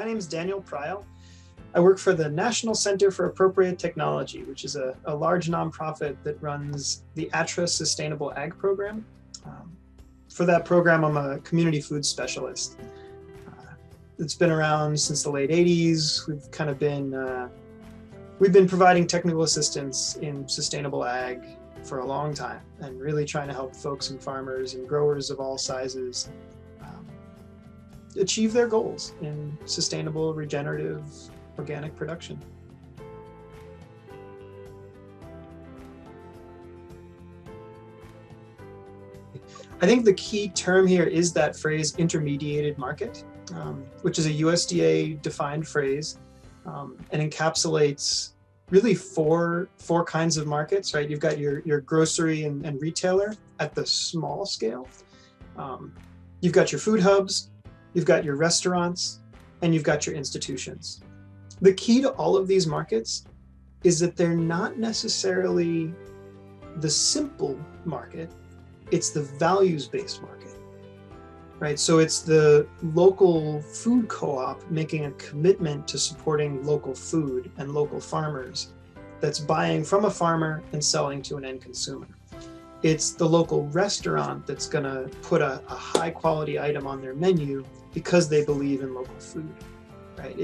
name is Daniel Pryal. I work for the National Center for Appropriate Technology, which is a large nonprofit that runs the ATTRA Sustainable Ag program. For that program, I'm a community food specialist. It's been around since the late 80s. We've been providing technical assistance in sustainable ag for a long time and really trying to help folks and farmers and growers of all sizes achieve their goals in sustainable, regenerative, organic production. I think the key term here is that phrase intermediated market, which is a USDA defined phrase and encapsulates really four kinds of markets, right? You've got your grocery and retailer at the small scale. You've got your food hubs, you've got your restaurants, and you've got your institutions. The key to all of these markets is that they're not necessarily the simple market, it's the values-based market, right? So it's the local food co-op making a commitment to supporting local food and local farmers that's buying from a farmer and selling to an end consumer. It's the local restaurant that's gonna put a high quality item on their menu because they believe in local food, right?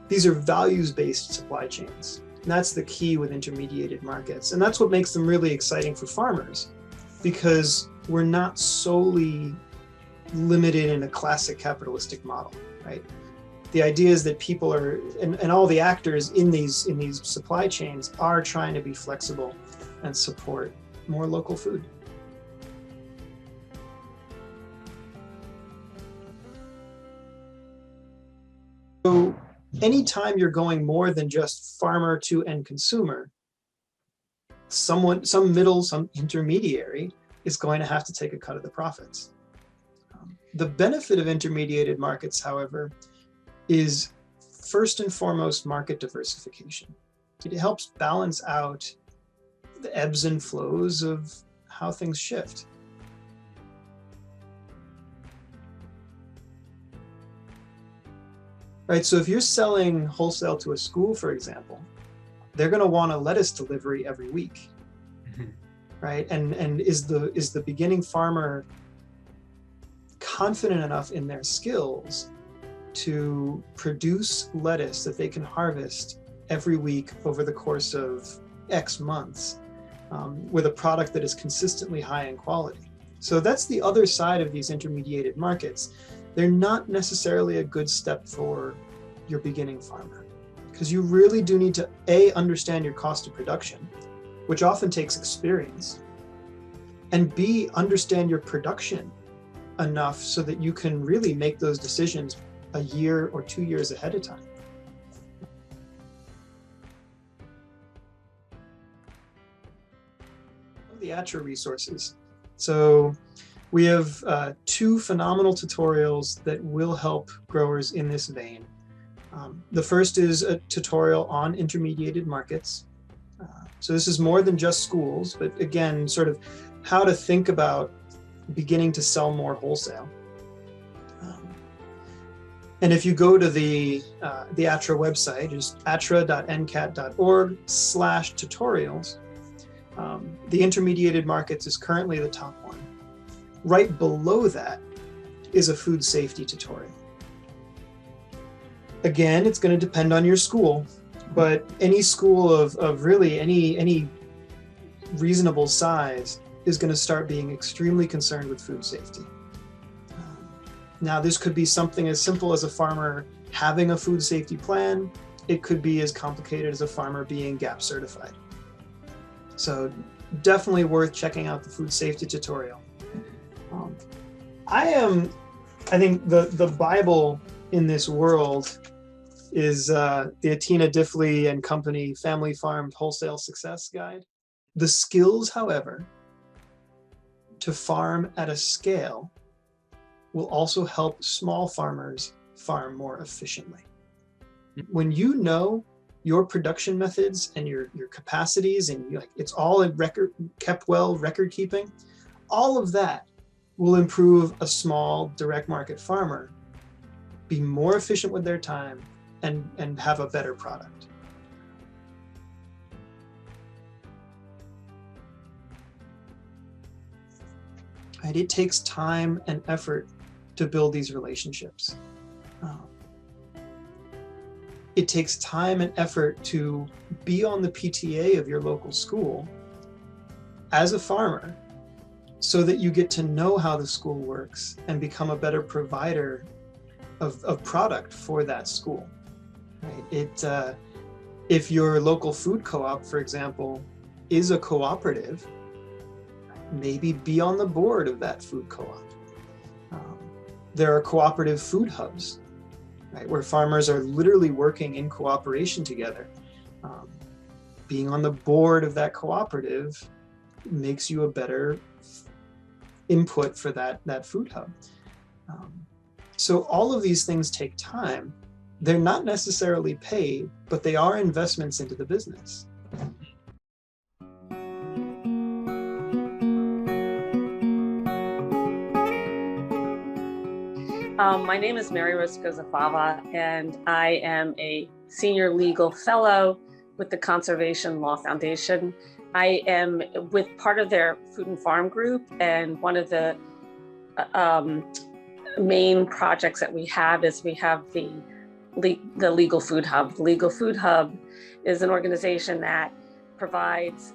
These are values-based supply chains. And that's the key with intermediated markets. And that's what makes them really exciting for farmers, because we're not solely limited in a classic capitalistic model, right? The idea is that people are, and all the actors in these supply chains are trying to be flexible and support more local food. So anytime you're going more than just farmer to end consumer, some middle, some intermediary is going to have to take a cut of the profits. The benefit of intermediated markets, however, is first and foremost market diversification. It helps balance out the ebbs and flows of how things shift. Right, so if you're selling wholesale to a school, for example, they're going to want a lettuce delivery every week, right? And is the beginning farmer confident enough in their skills to produce lettuce that they can harvest every week over the course of X months with a product that is consistently high in quality? So that's the other side of these intermediated markets. They're not necessarily a good step for your beginning farmer, because you really do need to A, understand your cost of production, which often takes experience, and B, understand your production enough so that you can really make those decisions a year or 2 years ahead of time. The ATTRA resources. So we have 2 phenomenal tutorials that will help growers in this vein. The first is a tutorial on intermediated markets. So this is more than just schools, but again, sort of how to think about beginning to sell more wholesale. And if you go to the ATTRA website, just attra.ncat.org/tutorials, the intermediated markets is currently the top one. Right below that is a food safety tutorial. Again, it's going to depend on your school, but any school of really any reasonable size is going to start being extremely concerned with food safety. Now, this could be something as simple as a farmer having a food safety plan. It could be as complicated as a farmer being GAP certified. So definitely worth checking out the food safety tutorial. I think the Bible in this world is the Atina Diffley and Company Family Farmed Wholesale Success Guide. The skills, however, to farm at a scale will also help small farmers farm more efficiently. When you know your production methods and your capacities, and it's all in kept well record keeping, all of that will improve a small direct market farmer be more efficient with their time, and have a better product. Right? It takes time and effort to build these relationships. It takes time and effort to be on the PTA of your local school as a farmer, so that you get to know how the school works and become a better provider of product for that school. Right? If your local food co-op, for example, is a cooperative, maybe be on the board of that food co-op. There are cooperative food hubs, right, where farmers are literally working in cooperation together. Being on the board of that cooperative makes you a better input for that food hub. So all of these things take time. They're not necessarily paid, but they are investments into the business. My name is Mary Roscoe-Zafava, and I am a senior legal fellow with the Conservation Law Foundation. I am with part of their food and farm group, and one of the main projects that we have is we have the Legal Food Hub. The Legal Food Hub is an organization that provides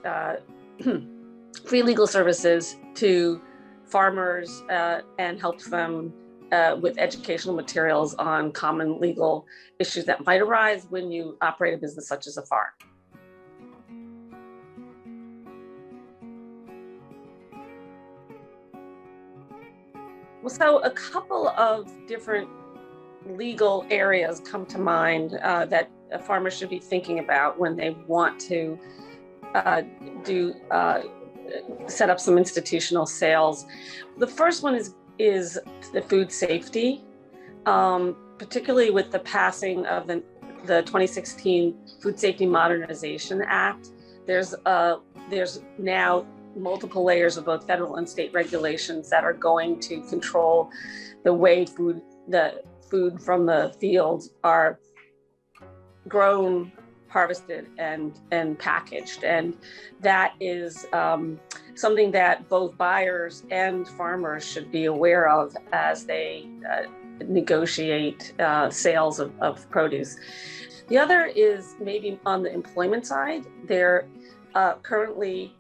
free legal services to farmers and helps them with educational materials on common legal issues that might arise when you operate a business such as a farm. Well, so a couple of different legal areas come to mind that farmers should be thinking about when they want to set up some institutional sales. The first one is the food safety, particularly with the passing of the 2016 Food Safety Modernization Act. There's now multiple layers of both federal and state regulations that are going to control the way the food from the fields are grown, harvested, and packaged. And that is something that both buyers and farmers should be aware of as they negotiate sales of produce. The other is maybe on the employment side. There currently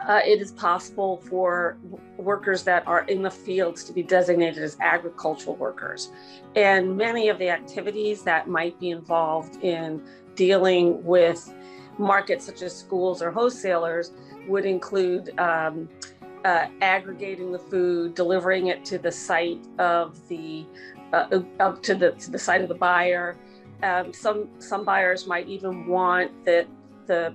it is possible for workers that are in the fields to be designated as agricultural workers. And many of the activities that might be involved in dealing with markets such as schools or wholesalers would include aggregating the food, delivering it to the site of the site of the buyer. Some buyers might even want the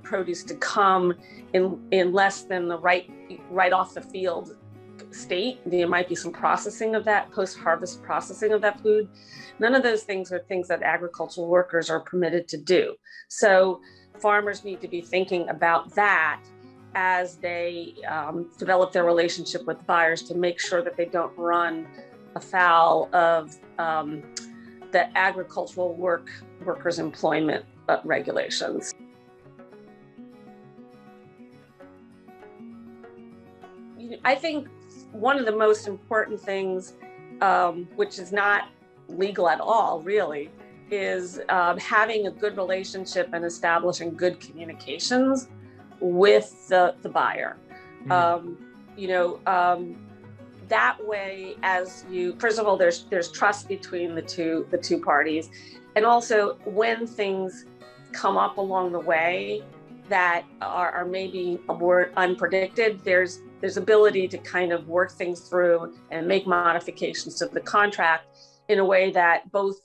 produce to come in less than the right off the field state. There might be some processing of that, post-harvest processing of that food. None of those things are things that agricultural workers are permitted to do. So farmers need to be thinking about that as they develop their relationship with buyers, to make sure that they don't run afoul of the agricultural workers' employment regulations. I think one of the most important things, which is not legal at all, really, is having a good relationship and establishing good communications with the buyer. Mm-hmm. That way, first of all, there's trust between the two parties, and also when things come up along the way that are maybe more unpredicted, there's ability to kind of work things through and make modifications to the contract in a way that both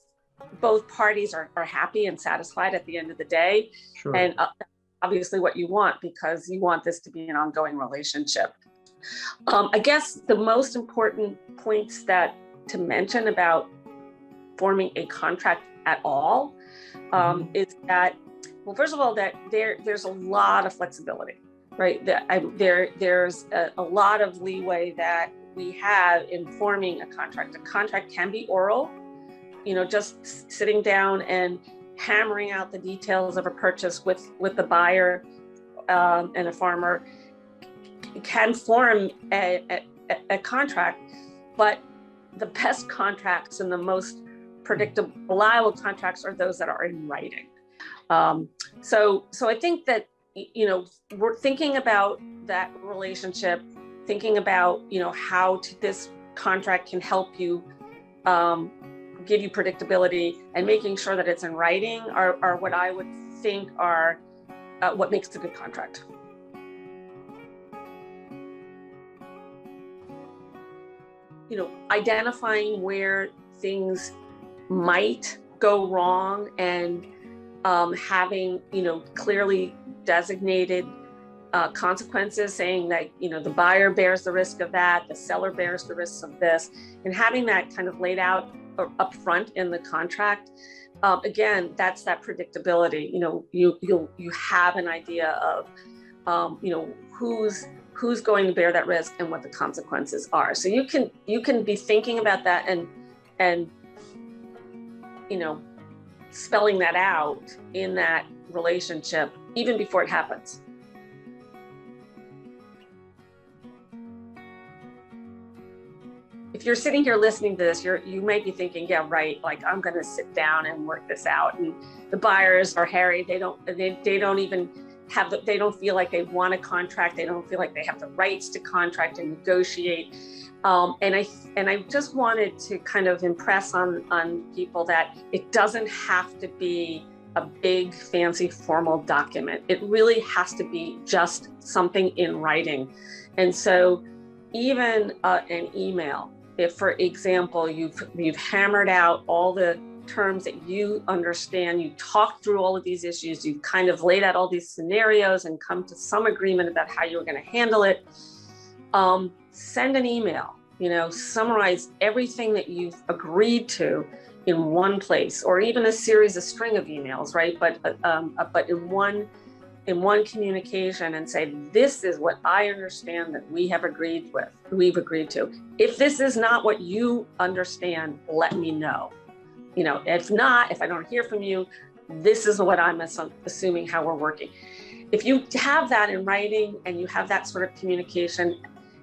parties are happy and satisfied at the end of the day. Sure. And obviously what you want, because you want this to be an ongoing relationship. I guess the most important points to mention about forming a contract at all is that, well, first of all, that there's a lot of flexibility, right? There's a lot of leeway that we have in forming a contract. A contract can be oral, just sitting down and hammering out the details of a purchase with the buyer and a farmer can form a contract. But the best contracts and the most predictable, reliable contracts are those that are in writing. So I think that, we're thinking about that relationship, thinking about, how this contract can help you, give you predictability, and making sure that it's in writing are what I would think are what makes a good contract. Identifying where things might go wrong and having, clearly designated consequences, saying that, the buyer bears the risk of that, the seller bears the risks of this, and having that kind of laid out up front in the contract. Again, that's that predictability. You have an idea of, who's going to bear that risk and what the consequences are. So you can be thinking about that and spelling that out in that relationship even before it happens. If you're sitting here listening to this, you might be thinking, yeah, right, like I'm going to sit down and work this out. And the buyers are hairy. They don't even have they don't feel like they want a contract. They don't feel like they have the rights to contract and negotiate. And I just wanted to kind of impress on people that it doesn't have to be a big, fancy, formal document. It really has to be just something in writing. And so even an email, if, for example, you've hammered out all the terms that you understand, you talked through all of these issues, you've kind of laid out all these scenarios and come to some agreement about how you're going to handle it, send an email, summarize everything that you've agreed to in one place, or even a string of emails, right? But in one communication, and say, this is what I understand that we've agreed to. If this is not what you understand, let me know. If not, if I don't hear from you, this is what I'm assuming how we're working. If you have that in writing and you have that sort of communication,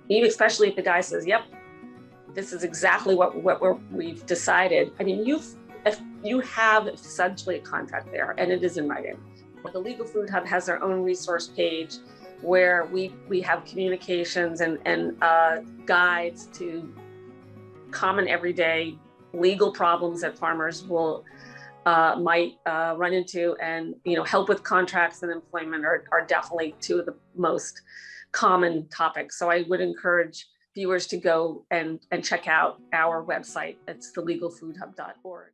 even especially if the guy says, yep, this is exactly what we've decided. I mean, you have essentially a contract there, and it is in writing. The Legal Food Hub has their own resource page where we have communications and guides to common everyday legal problems that farmers might run into, and help with contracts and employment are definitely two of the most common topics. So I would encourage viewers to go and check out our website. It's thelegalfoodhub.org.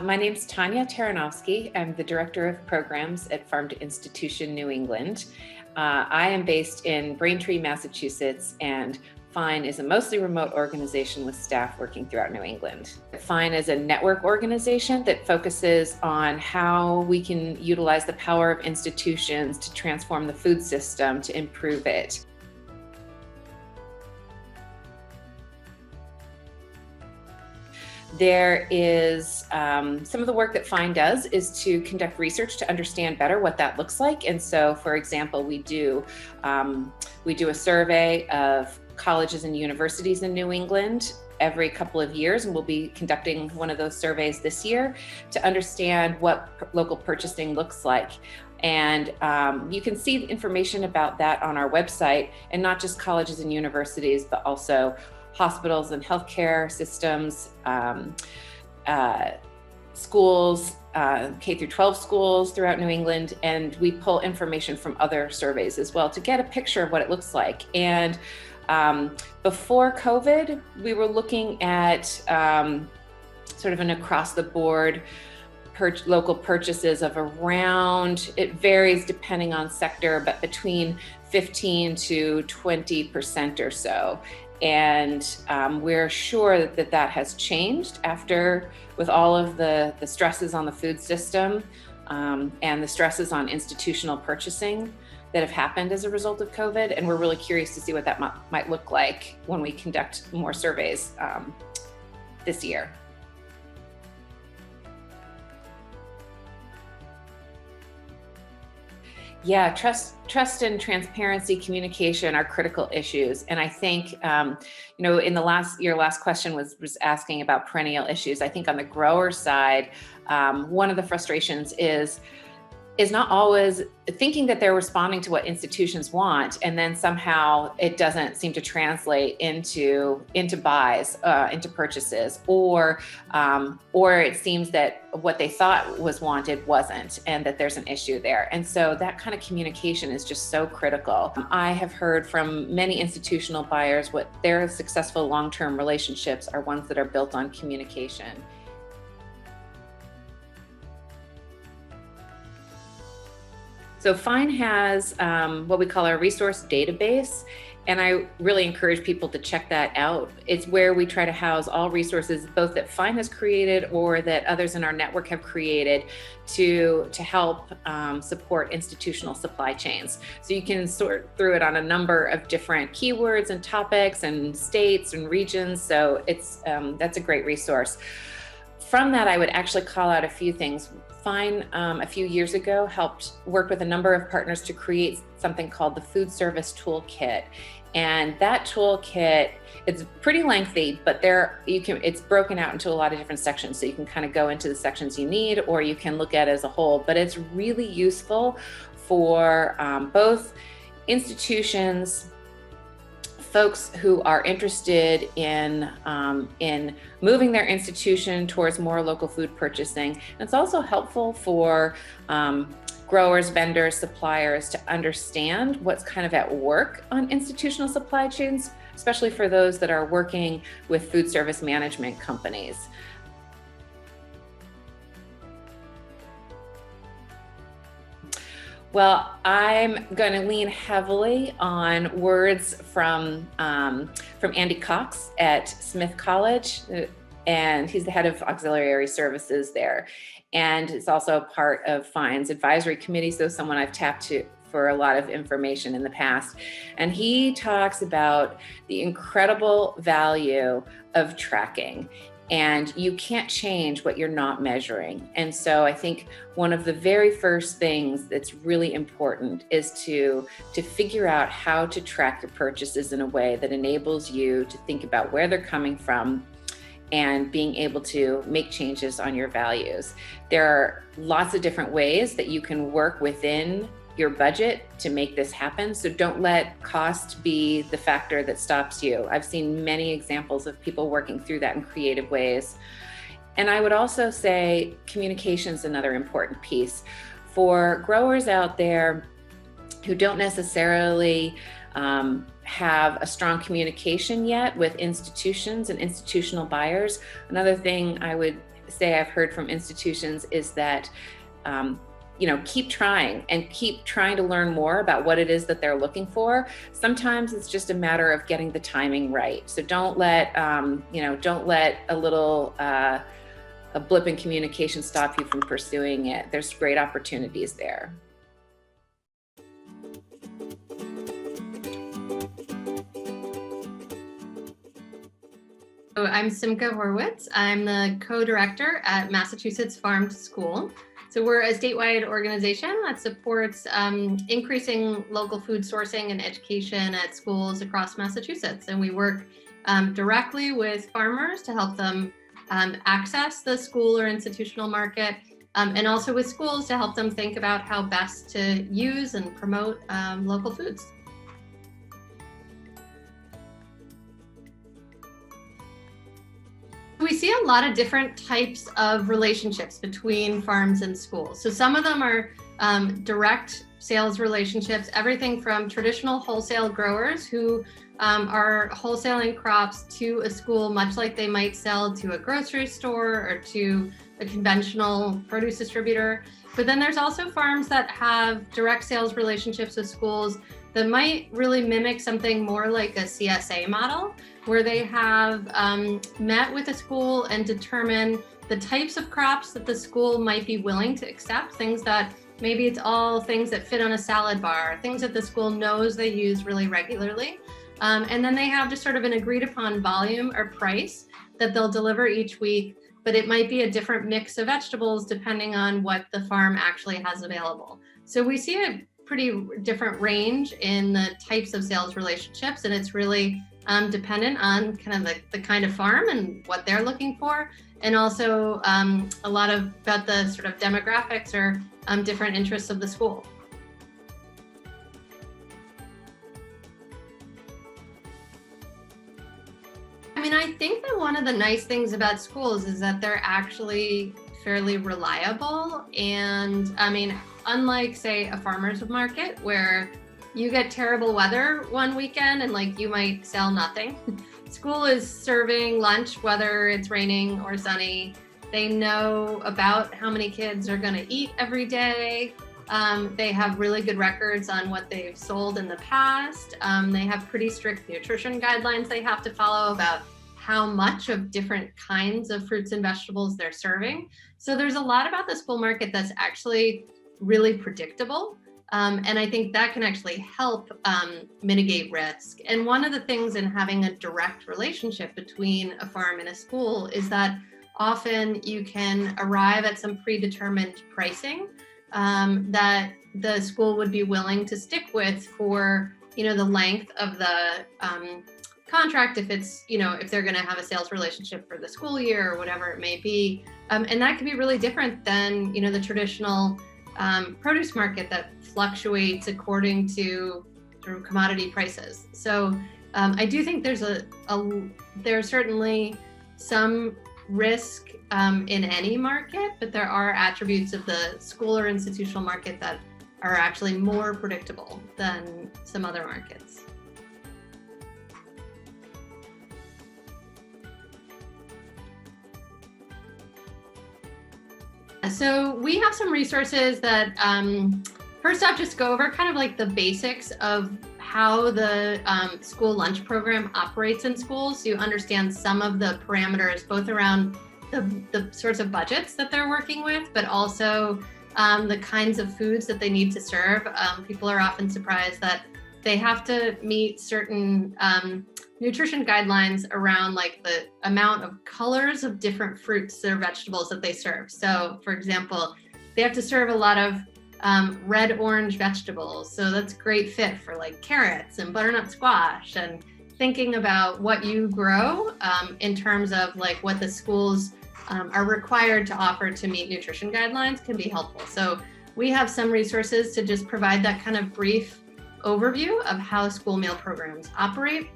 My name's Tanya Taranovsky. I'm the Director of Programs at Farm to Institution New England. I am based in Braintree, Massachusetts, and FINE is a mostly remote organization with staff working throughout New England. FINE is a network organization that focuses on how we can utilize the power of institutions to transform the food system to improve it. There is some of the work that FINE does is to conduct research to understand better what that looks like. And so, for example, we do a survey of colleges and universities in New England every couple of years, and we'll be conducting one of those surveys this year to understand what local purchasing looks like. And you can see information about that on our website, and not just colleges and universities, but also hospitals and healthcare systems, schools, K through 12 schools throughout New England. And we pull information from other surveys as well to get a picture of what it looks like. And before COVID, we were looking at sort of an across the board local purchases of around, it varies depending on sector, but between 15 to 20% or so. And we're sure that that has changed with all of the stresses on the food system and the stresses on institutional purchasing, that have happened as a result of COVID. And we're really curious to see what that might look like when we conduct more surveys this year. Yeah, trust and transparency, communication are critical issues. And I think, in your last question was asking about perennial issues. I think on the grower side, one of the frustrations is not always thinking that they're responding to what institutions want, and then somehow it doesn't seem to translate into buys, into purchases, or it seems that what they thought was wanted wasn't, and that there's an issue there. And so that kind of communication is just so critical. I have heard from many institutional buyers what their successful long-term relationships are ones that are built on communication. So FINE has what we call our resource database, and I really encourage people to check that out. It's where we try to house all resources, both that FINE has created or that others in our network have created to help support institutional supply chains. So you can sort through it on a number of different keywords and topics and states and regions. So that's a great resource. From that, I would actually call out a few things. FINE, a few years ago, worked with a number of partners to create something called the Food Service Toolkit. And that toolkit, it's pretty lengthy, but it's broken out into a lot of different sections. So you can kind of go into the sections you need, or you can look at it as a whole. But it's really useful for both institutions, folks who are interested in moving their institution towards more local food purchasing. And it's also helpful for growers, vendors, suppliers to understand what's kind of at work on institutional supply chains, especially for those that are working with food service management companies. Well, I'm going to lean heavily on words from Andy Cox at Smith College, and he's the head of auxiliary services there. And it's also a part of FINE's advisory committee, so someone I've tapped to for a lot of information in the past. And he talks about the incredible value of tracking. And you can't change what you're not measuring. And so I think one of the very first things that's really important is to figure out how to track your purchases in a way that enables you to think about where they're coming from and being able to make changes on your values. There are lots of different ways that you can work within your budget to make this happen. So don't let cost be the factor that stops you. I've seen many examples of people working through that in creative ways. And I would also say communication is another important piece. For growers out there who don't necessarily have a strong communication yet with institutions and institutional buyers, another thing I would say I've heard from institutions is that keep trying to learn more about what it is that they're looking for. Sometimes it's just a matter of getting the timing right. So don't let a little a blip in communication stop you from pursuing it. There's great opportunities there. So I'm Simka Horwitz. I'm the co-director at Massachusetts Farm to School. So we're a statewide organization that supports increasing local food sourcing and education at schools across Massachusetts. And we work directly with farmers to help them access the school or institutional market, and also with schools to help them think about how best to use and promote local foods. We see a lot of different types of relationships between farms and schools. So some of them are direct sales relationships, everything from traditional wholesale growers who are wholesaling crops to a school, much like they might sell to a grocery store or to a conventional produce distributor. But then there's also farms that have direct sales relationships with schools that might really mimic something more like a CSA model, where they have met with a school and determine the types of crops that the school might be willing to accept, things that Maybe it's all things that fit on a salad bar, things that the school knows they use really regularly. And then they have just sort of an agreed upon volume or price that they'll deliver each week, but it might be a different mix of vegetables depending on what the farm actually has available. So we see a pretty different range in the types of sales relationships, and it's really dependent on kind of the kind of farm and what they're looking for, and also a lot about the sort of demographics or different interests of the school. I mean, I think that one of the nice things about schools is that they're actually fairly reliable. And I mean, unlike say a farmer's market where you get terrible weather one weekend and like you might sell nothing, school is serving lunch whether it's raining or sunny. They know about how many kids are going to eat every day. They have really good records on what they've sold in the past. They have pretty strict nutrition guidelines they have to follow about how much of different kinds of fruits and vegetables they're serving. So there's a lot about the school market that's actually really predictable. And I think that can actually help mitigate risk. And one of the things in having a direct relationship between a farm and a school is that often you can arrive at some predetermined pricing that the school would be willing to stick with for, the length of the contract, if it's, if they're going to have a sales relationship for the school year or whatever it may be. And that can be really different than, the traditional produce market that fluctuates according to sort of commodity prices. So I do think there's there's certainly some risk in any market, but there are attributes of the school or institutional market that are actually more predictable than some other markets. So we have some resources that first off just go over kind of like the basics of how the school lunch program operates in schools, so you understand some of the parameters both around the sorts of budgets that they're working with, but also the kinds of foods that they need to serve. People are often surprised that they have to meet certain nutrition guidelines around like the amount of colors of different fruits or vegetables that they serve. So for example, they have to serve a lot of red orange vegetables. So that's a great fit for like carrots and butternut squash, and thinking about what you grow in terms of like what the schools are required to offer to meet nutrition guidelines can be helpful. So we have some resources to just provide that kind of brief overview of how school meal programs operate.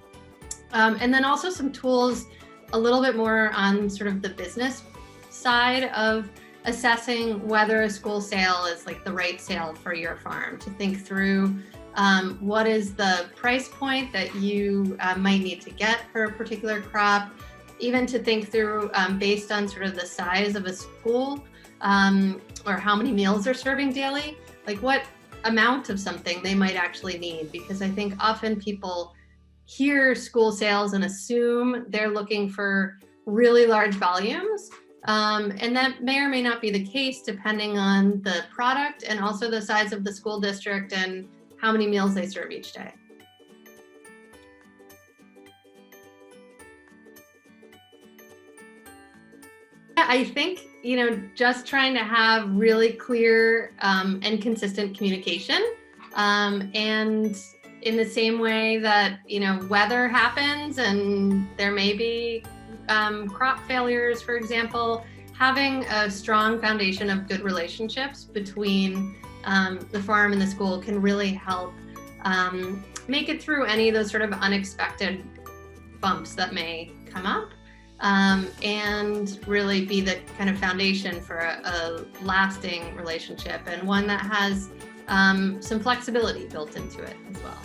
And then also some tools a little bit more on sort of the business side of assessing whether a school sale is like the right sale for your farm, to think through what is the price point that you might need to get for a particular crop, even to think through based on sort of the size of a school or how many meals they're serving daily, like what amount of something they might actually need. Because I think often people hear school sales and assume they're looking for really large volumes. And that may or may not be the case depending on the product and also the size of the school district and how many meals they serve each day. I think, just trying to have really clear and consistent communication. And in the same way that, weather happens and there may be crop failures, for example, having a strong foundation of good relationships between the farm and the school can really help make it through any of those sort of unexpected bumps that may come up, and really be the kind of foundation for a lasting relationship, and one that has some flexibility built into it as well.